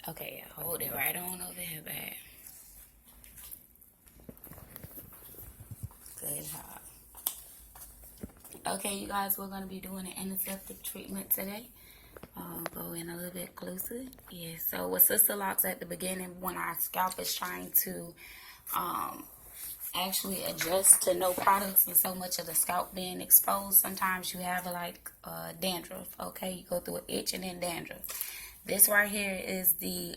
Okay, yeah, hold it right on over here, babe. Good job. Okay, you guys, we're going to be doing an antiseptic treatment today. Go in a little bit closer. Yeah, so with sister locks at the beginning, when our scalp is trying to actually adjust to no products and so much of the scalp being exposed, sometimes you have like dandruff. Okay, you go through an itch and then dandruff. This right here is the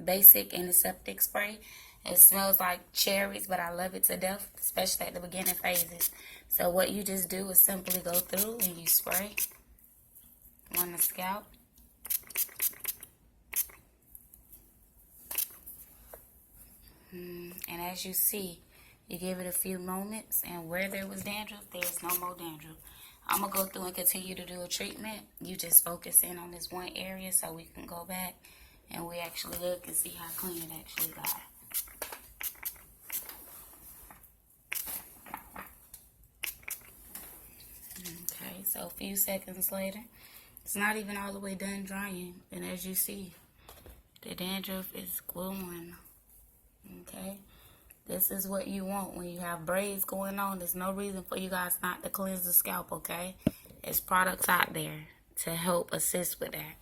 basic antiseptic spray. It smells like cherries, but I love it to death, especially at the beginning phases. So what you just do is simply go through and you spray on the scalp. And as you see, you give it a few moments, and where there was dandruff, there's no more dandruff. I'm going to go through and continue to do a treatment. You just focus in on this one area so we can go back and we actually look and see how clean it actually got. Okay, so a few seconds later, it's not even all the way done drying. And as you see, the dandruff is glowing. Okay, this is what you want when you have braids going on. There's no reason for you guys not to cleanse the scalp, okay? There's products out there to help assist with that.